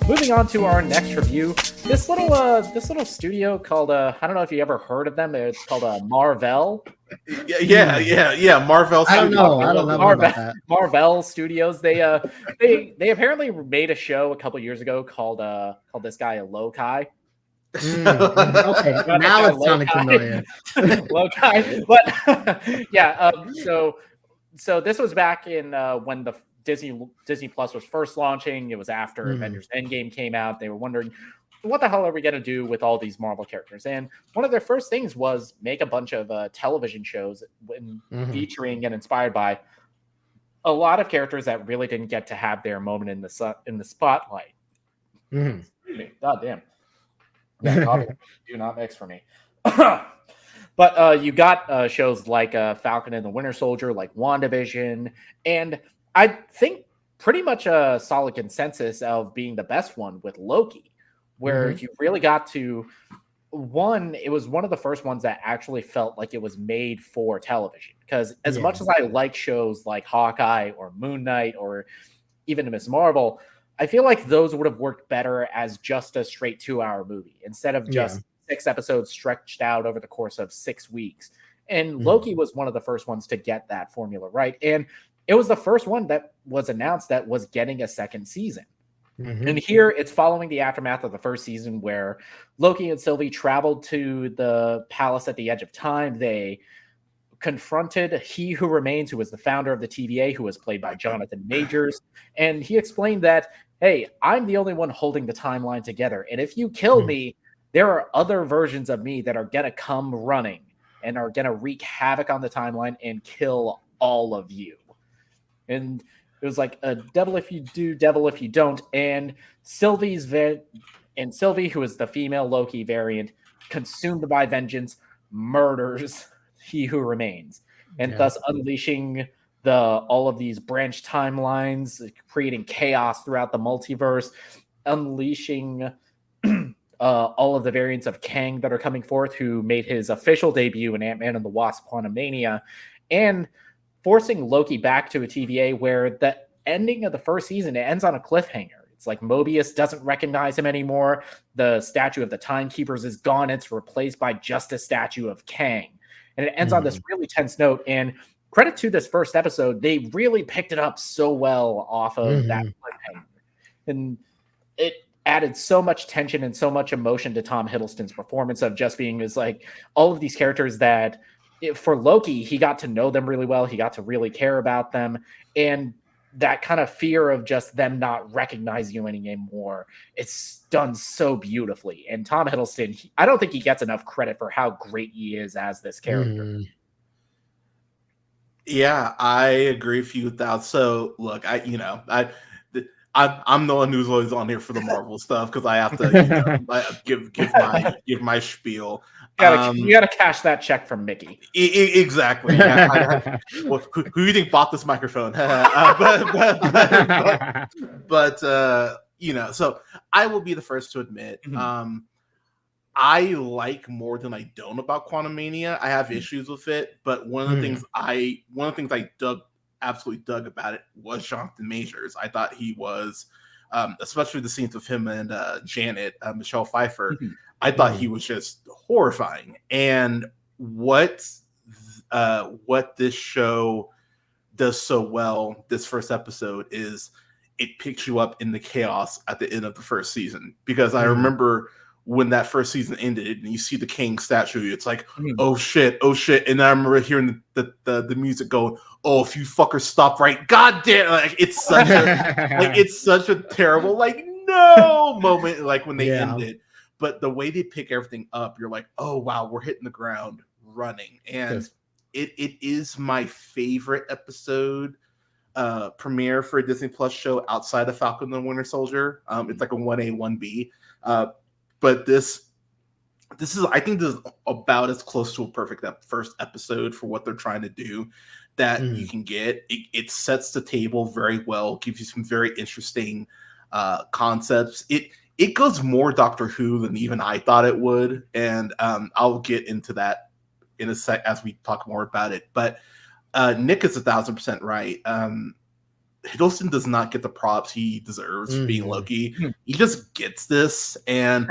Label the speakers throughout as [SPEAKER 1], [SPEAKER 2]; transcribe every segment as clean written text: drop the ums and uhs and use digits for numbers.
[SPEAKER 1] Moving on to our next review, this little studio called I don't know if you ever heard of them. It's called Marvel.
[SPEAKER 2] Yeah. Marvel.
[SPEAKER 3] I don't know about that.
[SPEAKER 1] Marvel Studios. They apparently made a show a couple years ago called this guy Loki.
[SPEAKER 3] Okay, now it's sounding familiar.
[SPEAKER 1] Loki, but yeah. So this was back in when the Disney Plus was first launching. It was after Avengers Endgame came out. They were wondering, what the hell are we going to do with all these Marvel characters? And one of their first things was make a bunch of television shows featuring and inspired by a lot of characters that really didn't get to have their moment in the spotlight. Excuse me. God damn. Yeah, coffee do not mix for me. But you got shows like Falcon and the Winter Soldier, like WandaVision, and I think pretty much a solid consensus of being the best one with Loki, where you really got to it was one of the first ones that actually felt like it was made for television. Because as much as I like shows like Hawkeye or Moon Knight or even Ms. Marvel, I feel like those would have worked better as just a straight 2-hour movie instead of just 6 episodes stretched out over the course of 6 weeks. And Loki was one of the first ones to get that formula right. And it was the first one that was announced that was getting a second season. And here it's following the aftermath of the first season where Loki and Sylvie traveled to the palace at the edge of time. They confronted He Who Remains, who was the founder of the TVA, who was played by Jonathan Majors. And he explained that, hey, I'm the only one holding the timeline together. And if you kill me, there are other versions of me that are going to come running and are going to wreak havoc on the timeline and kill all of you. And it was like a devil if you do, devil if you don't. And Sylvie, who is the female Loki variant, consumed by vengeance, murders He Who Remains, and thus unleashing all of these branch timelines, creating chaos throughout the multiverse, unleashing all of the variants of Kang that are coming forth, who made his official debut in Ant-Man and the Wasp: Quantumania, and forcing Loki back to a TVA where the ending of the first season, it ends on a cliffhanger. It's like Mobius doesn't recognize him anymore. The statue of the Timekeepers is gone. It's replaced by just a statue of Kang. And it ends on this really tense note. And credit to this first episode, they really picked it up so well off of that cliffhanger. And it added so much tension and so much emotion to Tom Hiddleston's performance of just being like all of these characters that for Loki, he got to know them really well. He got to really care about them. And that kind of fear of just them not recognizing you anymore, it's done so beautifully. And Tom Hiddleston, I don't think he gets enough credit for how great he is as this character.
[SPEAKER 2] Yeah, I agree with you with that. So look, I'm the one who's always on here for the Marvel stuff because I have to give my spiel.
[SPEAKER 1] You gotta cash that check from Mickey.
[SPEAKER 2] Exactly. Yeah, who do you think bought this microphone? But so I will be the first to admit, I like more than I don't about Quantumania. I have issues with it, but one of the things I absolutely dug about it was Jonathan Majors. I thought he was, especially the scenes of him and Janet, Michelle Pfeiffer. I thought he was just horrifying. And what this show does so well, this first episode, is it picks you up in the chaos at the end of the first season. Because I remember when that first season ended and you see the King statue, it's like, oh shit. And I remember hearing the music going, oh, if you fuckers stop right, god damn, like it's such a terrible no moment when they end it. But the way they pick everything up, you're like, oh wow, we're hitting the ground running. And it is my favorite episode premiere for a Disney Plus show outside of Falcon and the Winter Soldier. It's like a 1A, 1B. But this is, I think this is about as close to a perfect first episode for what they're trying to do that you can get. It sets the table very well, gives you some very interesting concepts. it goes more Doctor Who than even I thought it would, and I'll get into that in a sec as we talk more about it. But Nick is 1,000% right. Hiddleston does not get the props he deserves for being Loki. He just gets this, and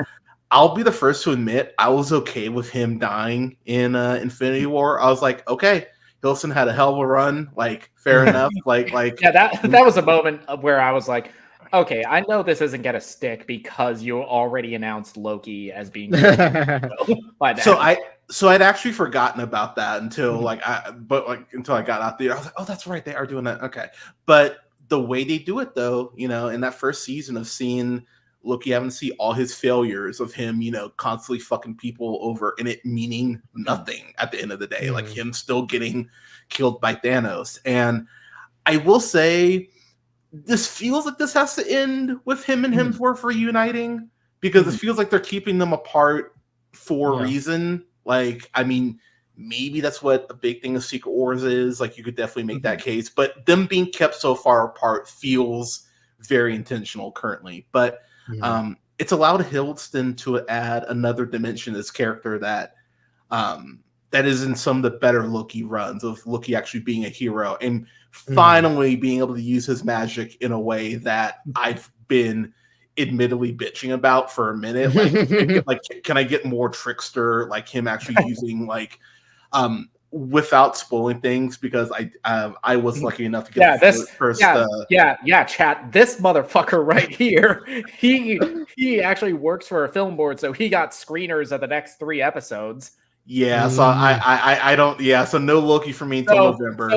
[SPEAKER 2] I'll be the first to admit I was okay with him dying in Infinity War. I was like, okay, Hiddleston had a hell of a run. Like, fair enough. Like,
[SPEAKER 1] yeah, that was a moment where I was like, okay, I know this isn't gonna stick because you already announced Loki as being by that.
[SPEAKER 2] So I'd actually forgotten about that until until I got out there. I was like, oh, that's right, they are doing that. Okay, but the way they do it, though, in that first season of seeing Loki having to see all his failures of him, constantly fucking people over and it meaning nothing at the end of the day, like him still getting killed by Thanos. And I will say, this feels like this has to end with him and Hemsworth reuniting, because it feels like they're keeping them apart for a reason. Like, I mean, maybe that's what a big thing of Secret Wars is. Like, you could definitely make that case, but them being kept so far apart feels very intentional currently. But it's allowed Hiddleston to add another dimension to this character that is in some of the better Loki runs, of Loki actually being a hero and finally being able to use his magic in a way that I've been admittedly bitching about for a minute. Like, can I get more trickster, like him actually using without spoiling things, because I was lucky enough to get first.
[SPEAKER 1] Chat. This motherfucker right here, he actually works for a film board, so he got screeners of the next 3 episodes.
[SPEAKER 2] Yeah, so I don't. Yeah, so no Loki for me until November.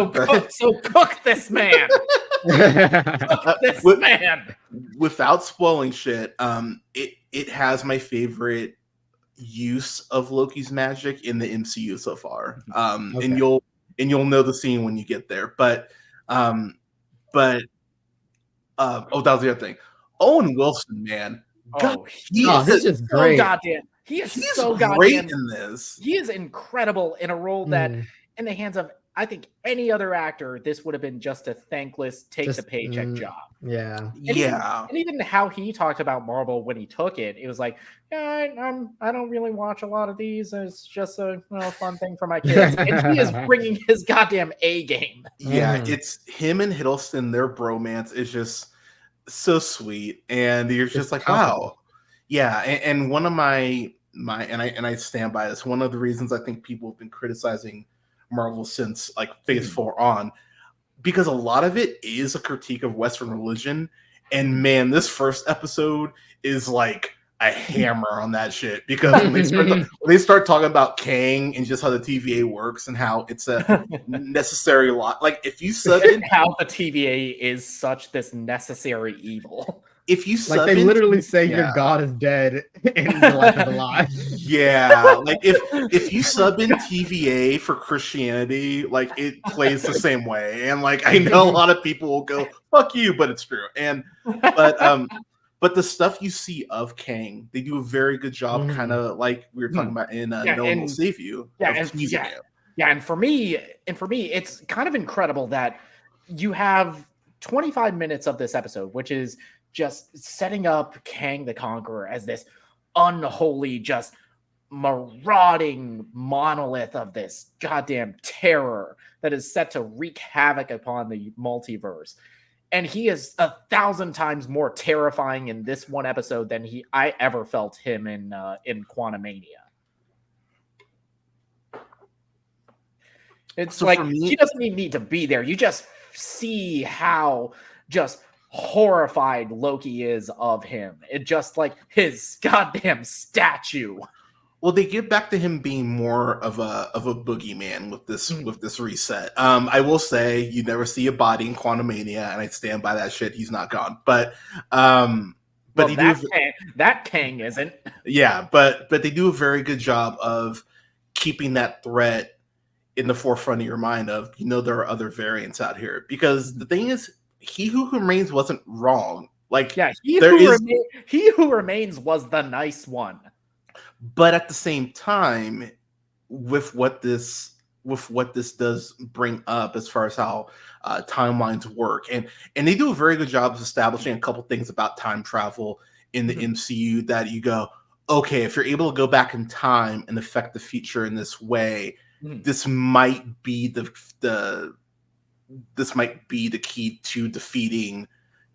[SPEAKER 1] So cook this man. Cook this man.
[SPEAKER 2] Without spoiling shit, it has my favorite use of Loki's magic in the MCU so far. And you'll know the scene when you get there. But that was the other thing. Owen Wilson, man.
[SPEAKER 3] He's just great.
[SPEAKER 1] He is so
[SPEAKER 2] great in this.
[SPEAKER 1] He is incredible in a role that, in the hands of, I think, any other actor, this would have been just a thankless take the paycheck job.
[SPEAKER 3] Yeah.
[SPEAKER 1] And even how he talked about Marvel when he took it, it was like, I don't really watch a lot of these. It's just a fun thing for my kids. And he is bringing his goddamn A game.
[SPEAKER 2] Yeah, it's him and Hiddleston. Their bromance is just so sweet, and you're just like, wow. Yeah, and one of my and I stand by this. One of the reasons I think people have been criticizing Marvel since like Phase 4 on, because a lot of it is a critique of Western religion, and man, this first episode is like a hammer on that shit, because when they start talking about Kang and just how the TVA works and how it's a necessary lot. Like, if you sub in
[SPEAKER 1] how the TVA is such this necessary evil.
[SPEAKER 2] If you sub
[SPEAKER 3] they literally say your God is dead and your life is alive.
[SPEAKER 2] Yeah, like if you sub in TVA for Christianity, like it plays the same way. And like I know a lot of people will go, fuck you, but it's true. But the stuff you see of Kang, they do a very good job, kind of like we were talking about in No One Will Save You.
[SPEAKER 1] And for me, it's kind of incredible that you have 25 minutes of this episode, which is just setting up Kang the Conqueror as this unholy, just marauding monolith of this goddamn terror that is set to wreak havoc upon the multiverse. And he is 1,000 times more terrifying in this one episode than I ever felt him in Quantumania. It's so like he doesn't even need to be there. You just see how just horrified Loki is of him. It just like his goddamn statue.
[SPEAKER 2] Well, they get back to him being more of a boogeyman with this reset. I will say you never see a body in Quantumania, and I stand by that shit. He's not gone, but
[SPEAKER 1] that Kang isn't.
[SPEAKER 2] Yeah, but they do a very good job of keeping that threat in the forefront of your mind. Of there are other variants out here, because the thing is, He Who Remains wasn't wrong. Like, yeah,
[SPEAKER 1] He Who Remains was the nice one.
[SPEAKER 2] But at the same time, with what this does bring up as far as how timelines work, and they do a very good job of establishing a couple things about time travel in the MCU that you go, okay, if you're able to go back in time and affect the future in this way, this might be the key to defeating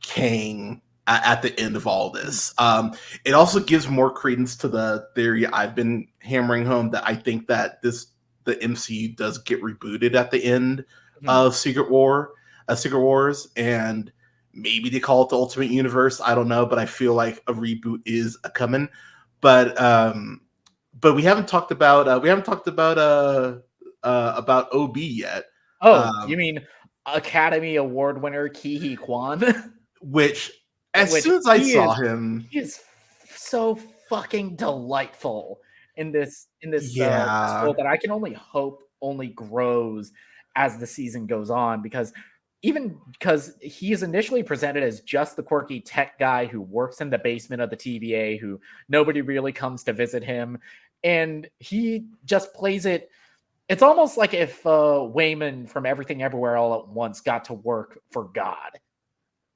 [SPEAKER 2] Kang at the end of all this. It also gives more credence to the theory I've been hammering home that I think that the MCU does get rebooted at the end of Secret Wars, and maybe they call it the Ultimate Universe. I don't know, but I feel like a reboot is coming. But we haven't talked about OB yet.
[SPEAKER 1] Oh, you mean Academy Award winner Ki-hee Kwan?
[SPEAKER 2] Which soon as I saw him,
[SPEAKER 1] he is so fucking delightful in this role that I can only hope only grows as the season goes on, because he is initially presented as just the quirky tech guy who works in the basement of the TVA, who nobody really comes to visit him, and he just plays it. It's almost like if Wayman from Everything Everywhere All at Once got to work for God.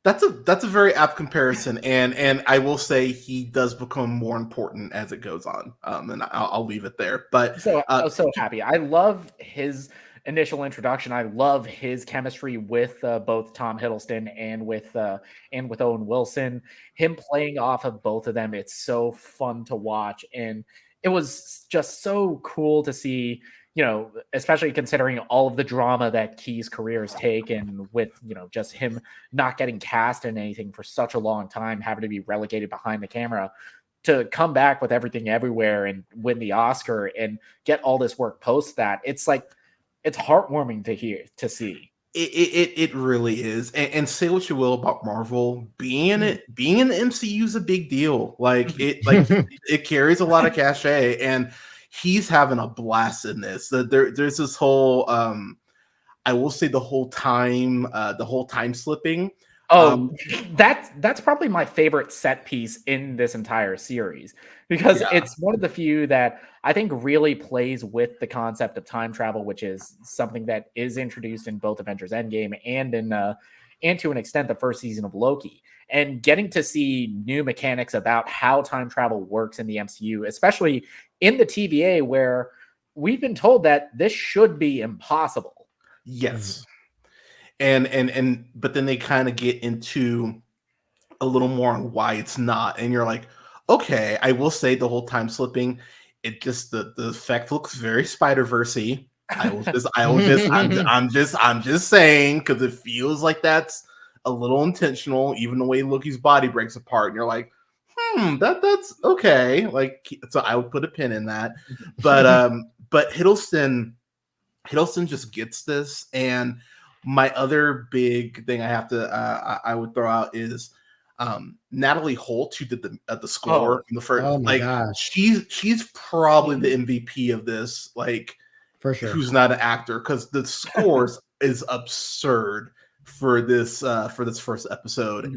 [SPEAKER 2] That's a very apt comparison, and I will say he does become more important as it goes on. And I'll leave it there. But
[SPEAKER 1] I was so happy. I love his initial introduction. I love his chemistry with both Tom Hiddleston and with Owen Wilson. Him playing off of both of them, it's so fun to watch, and it was just so cool to see. Especially considering all of the drama that Key's career has taken with, just him not getting cast in anything for such a long time, having to be relegated behind the camera, to come back with Everything Everywhere and win the Oscar and get all this work post that. It's like, it's heartwarming to see.
[SPEAKER 2] It really is. And say what you will about Marvel, being in the MCU is a big deal. It carries a lot of cachet, and he's having a blast in this. There's this whole, I will say the whole time slipping.
[SPEAKER 1] That's probably my favorite set piece in this entire series, because it's one of the few that I think really plays with the concept of time travel, which is something that is introduced in both Avengers Endgame and to an extent the first season of Loki. And getting to see new mechanics about how time travel works in the MCU, especially in the TVA, where we've been told that this should be impossible.
[SPEAKER 2] Yes. But then they kind of get into a little more on why it's not. And you're like, okay, I will say the whole time slipping, it just, the effect looks very Spider-Verse-y. I'm just saying, because it feels like that's a little intentional, even the way Loki's body breaks apart, and you're like, that's okay. So I would put a pin in that. But Hiddleston just gets this. And my other big thing I would throw out is Natalie Holt, who did the score in the first.
[SPEAKER 3] Oh my gosh.
[SPEAKER 2] She's probably the MVP of this.
[SPEAKER 3] For sure.
[SPEAKER 2] Who's not an actor, because the scores is absurd for this first episode,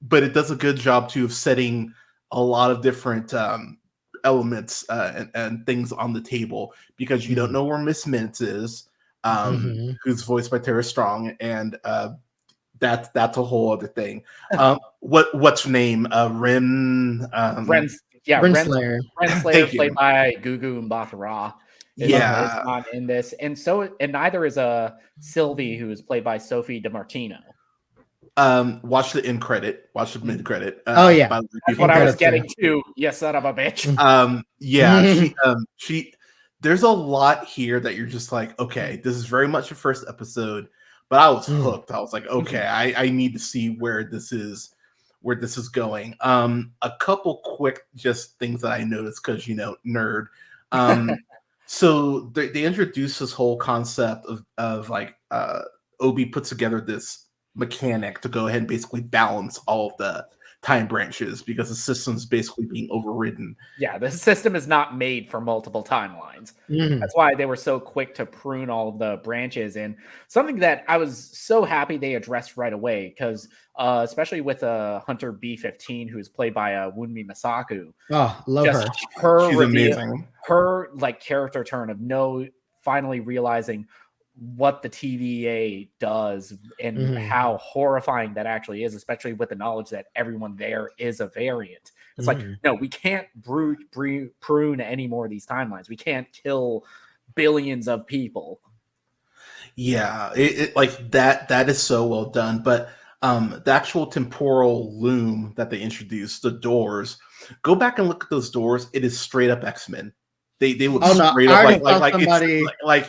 [SPEAKER 2] but it does a good job too of setting a lot of different elements and things on the table, because you don't know where Miss Mintz is, who's voiced by Tara Strong, and that's a whole other thing. What's her name?
[SPEAKER 3] Renslayer.
[SPEAKER 1] Renslayer, played by Gugu Mbatha-Raw. Is not in this, and neither is Sylvie, who is played by Sophie DiMartino.
[SPEAKER 2] Watch the end credit. Watch the mid credit.
[SPEAKER 1] That's what I was getting to. You son of a bitch.
[SPEAKER 2] She. There's a lot here that you're just like, okay, this is very much a first episode, but I was hooked. I was like, okay, I need to see where this is going. A couple quick just things that I noticed, because nerd. So they introduced this whole concept of Obi puts together this mechanic to go ahead and basically balance all of the time branches, because the system's basically being overridden.
[SPEAKER 1] Yeah, the system is not made for multiple timelines. That's why they were so quick to prune all of the branches. And something that I was so happy they addressed right away, because especially with Hunter B-15, who's played by Wunmi Masaku.
[SPEAKER 3] Oh, love
[SPEAKER 2] her. She's amazing.
[SPEAKER 1] Her character turn of finally realizing what the TVA does and how horrifying that actually is, especially with the knowledge that everyone there is a variant. It's like, no, we can't prune any more of these timelines. We can't kill billions of people.
[SPEAKER 2] Yeah, like that is so well done. But the actual temporal loom that they introduced, the doors, go back and look at those doors. It is straight up X-Men. They look straight up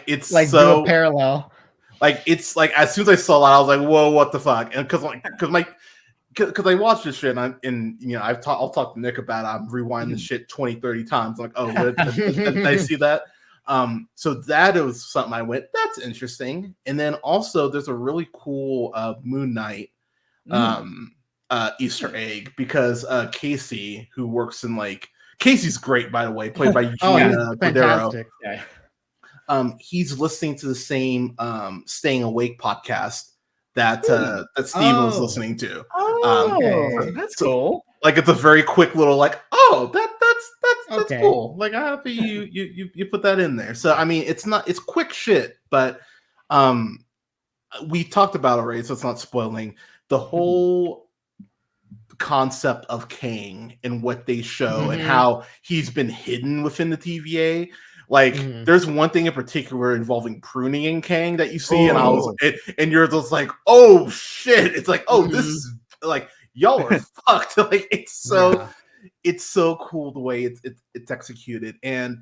[SPEAKER 2] it's
[SPEAKER 3] like
[SPEAKER 2] so
[SPEAKER 3] do a parallel.
[SPEAKER 2] Like it's like as soon as I saw that, I was like, "Whoa, what the fuck?" And because I watched this shit and I'll talk to Nick about it. I'm rewinding the shit 20, 30 times. I'm like, oh, did I see that? So that was something I went, that's interesting. And then also there's a really cool Moon Knight Easter egg because Casey, who works in Casey's great, by the way, played by Eugene Cordero.
[SPEAKER 1] Yeah.
[SPEAKER 2] He's listening to the same Staying Awake podcast that Steve was listening to.
[SPEAKER 1] That's cool.
[SPEAKER 2] Like it's a very quick little that's cool. Like I'm happy you put that in there. So I mean it's quick shit, but we talked about it already, so it's not spoiling the whole concept of Kang and what they show and how he's been hidden within the TVA. There's one thing in particular involving pruning in Kang that you see, and you're just like, oh shit! It's like, oh, this is like y'all are fucked. Like it's so cool the way it's executed, and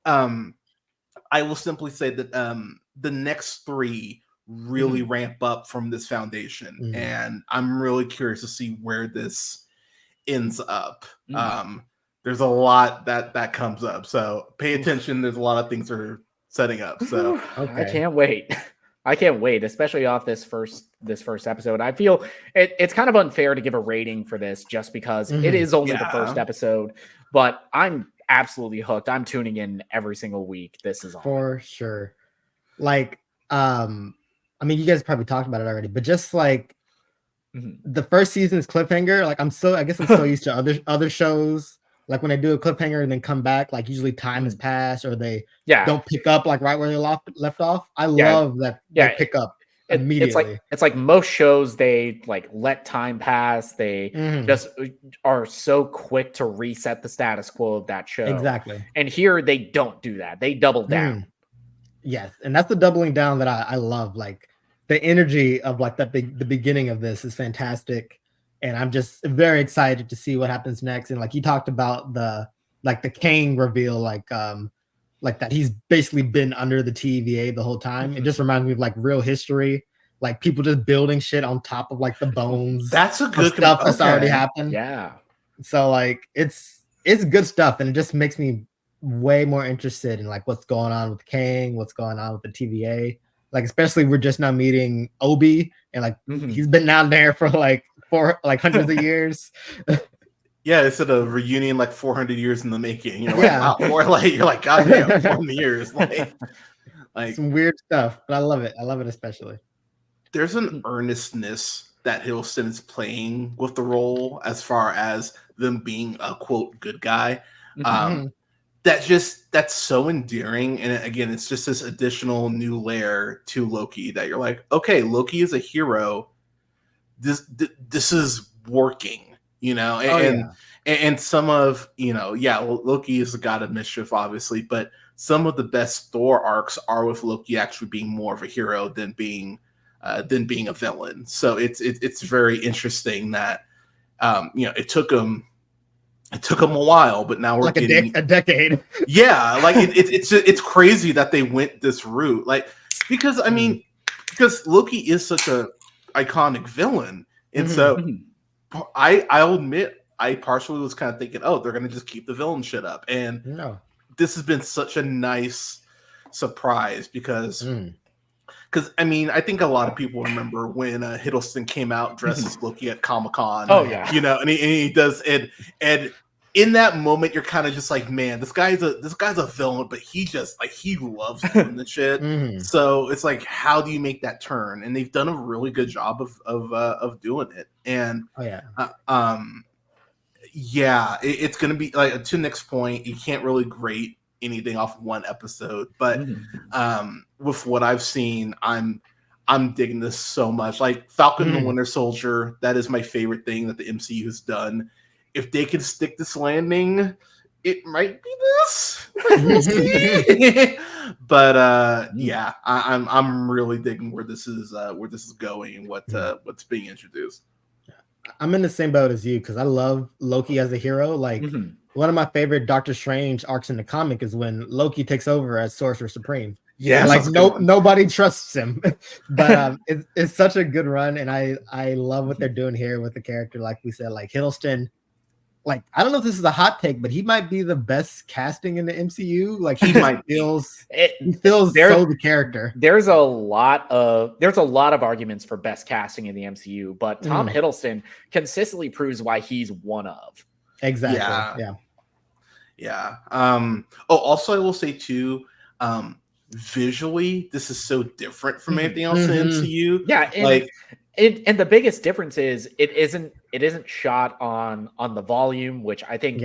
[SPEAKER 2] I will simply say that the next three really ramp up from this foundation, and I'm really curious to see where this ends up. There's a lot that comes up, so pay attention. There's a lot of things that are setting up. So
[SPEAKER 1] I can't wait. I can't wait, especially off this first episode. I feel it's kind of unfair to give a rating for this just because it is only the first episode, but I'm absolutely hooked. I'm tuning in every single week. This is on.
[SPEAKER 3] For sure. Like, I mean, you guys probably talked about it already, but just like the first season's cliffhanger, like I guess I'm so used to other shows. Like when they do a cliffhanger and then come back, like usually time has passed or they don't pick up like right where they left off. I love that they pick up immediately.
[SPEAKER 1] It's like most shows, they like let time pass. They just are so quick to reset the status quo of that show.
[SPEAKER 3] Exactly.
[SPEAKER 1] And here they don't do that. They double down.
[SPEAKER 3] Yes. And that's the doubling down that I love. Like the energy of like the beginning of this is fantastic. And I'm just very excited to see what happens next. And like you talked about the Kang reveal, like that he's basically been under the TVA the whole time. It just reminds me of like real history, like people just building shit on top of like the bones.
[SPEAKER 2] That's a good
[SPEAKER 3] stuff that's already happened.
[SPEAKER 1] Yeah.
[SPEAKER 3] So like it's good stuff, and it just makes me way more interested in like what's going on with Kang, what's going on with the TVA. Like especially we're just now meeting Obi, and like he's been down there for like hundreds of years.
[SPEAKER 2] Yeah, it's at a reunion like 400 years in the making. You're like, wow, or like you're like, God damn, 400 years. Like
[SPEAKER 3] some weird stuff, but I love it. I love it especially. There's
[SPEAKER 2] an earnestness that Hiddleston is playing with the role as far as them being a quote good guy. That's so endearing. And again, it's just this additional new layer to Loki that you're like, okay, Loki is a hero. This is working, and some of, Loki is the god of mischief, obviously, but some of the best Thor arcs are with Loki actually being more of a hero than being a villain. So it's very interesting that, it took him a while, but now we're
[SPEAKER 3] like
[SPEAKER 2] getting
[SPEAKER 3] a decade.
[SPEAKER 2] Yeah. Like it's crazy that they went this route. Like, because Loki is such a iconic villain, and so I'll admit I partially was kind of thinking, oh, they're gonna just keep the villain shit up, and this has been such a nice surprise because I think a lot of people remember when Hiddleston came out dressed as Loki at Comic-Con.
[SPEAKER 1] Oh yeah,
[SPEAKER 2] and he does, and in that moment, you're kind of just like, man, this guy's a villain, but he loves doing the shit. So it's like, how do you make that turn? And they've done a really good job of doing it. And it's gonna be like, to Nick's point, you can't really grade anything off one episode, but
[SPEAKER 1] Mm-hmm.
[SPEAKER 2] with what I've seen, I'm digging this so much. Like Falcon and the Winter Soldier, that is my favorite thing that the MCU has done. If they can stick this landing, it might be this. We'll see. But yeah, I'm really digging where this is going and what's being introduced.
[SPEAKER 3] I'm in the same boat as you because I love Loki as a hero. Like one of my favorite Doctor Strange arcs in the comic is when Loki takes over as Sorcerer Supreme.
[SPEAKER 2] Yeah,
[SPEAKER 3] like nobody trusts him, but it's such a good run, and I love what they're doing here with the character. Like we said, like Hiddleston. Like, I don't know if this is a hot take, but he might be the best casting in the MCU. Like he feels so the character.
[SPEAKER 1] There's a lot of arguments for best casting in the MCU, but Tom Hiddleston consistently proves why he's one of.
[SPEAKER 3] Exactly.
[SPEAKER 2] Yeah. Also I will say too, visually, this is so different from anything else in the MCU.
[SPEAKER 1] Yeah, and the biggest difference is it isn't shot on the volume, which I think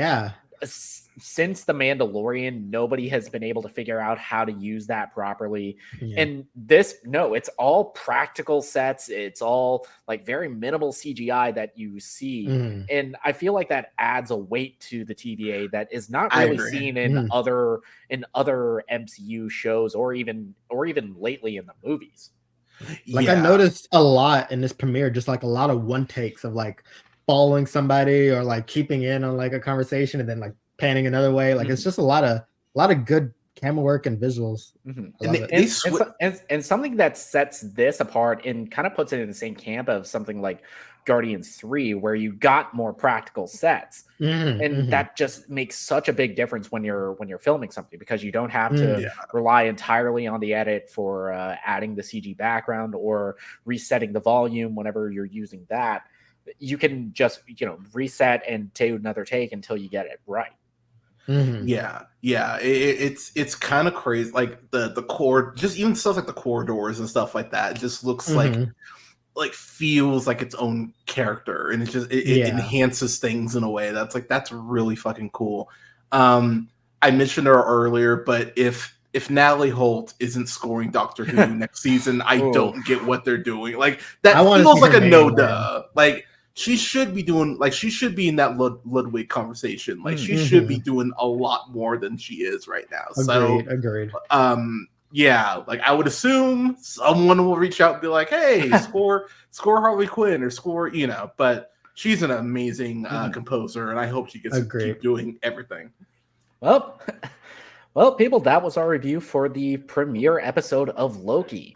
[SPEAKER 1] since The Mandalorian, nobody has been able to figure out how to use that properly. And it's all practical sets. It's all like very minimal CGI that you see. And I feel like that adds a weight to the TVA that is not really seen in other MCU shows or even lately in the movies.
[SPEAKER 3] Like I noticed a lot in this premiere, just like a lot of one takes of like following somebody or like keeping in on like a conversation and then like panning another way. Like it's just a lot of good camera work and visuals.
[SPEAKER 1] And something that sets this apart and kind of puts it in the same camp of something like Guardians 3, where you got more practical sets, and that just makes such a big difference when you're filming something, because you don't have to rely entirely on the edit for adding the CG background or resetting the volume whenever you're using that. You can just reset and do another take until you get it right.
[SPEAKER 2] It's kind of crazy. Like the core, just even stuff like the corridors and stuff like that, it just looks like feels like its own character, and it enhances things in a way that's really fucking cool. I mentioned her earlier, but if Natalie Holt isn't scoring Doctor Who next season, I don't get what they're doing. Like that feels like a no-duh. Like she should be doing, like she should be in that Ludwig conversation. Like she should be doing a lot more than she is right now.
[SPEAKER 3] Agreed.
[SPEAKER 2] Yeah, like I would assume someone will reach out and be like, "Hey, score Harley Quinn or score," But she's an amazing composer, and I hope she gets to keep doing everything.
[SPEAKER 1] Well, people, that was our review for the premiere episode of Loki.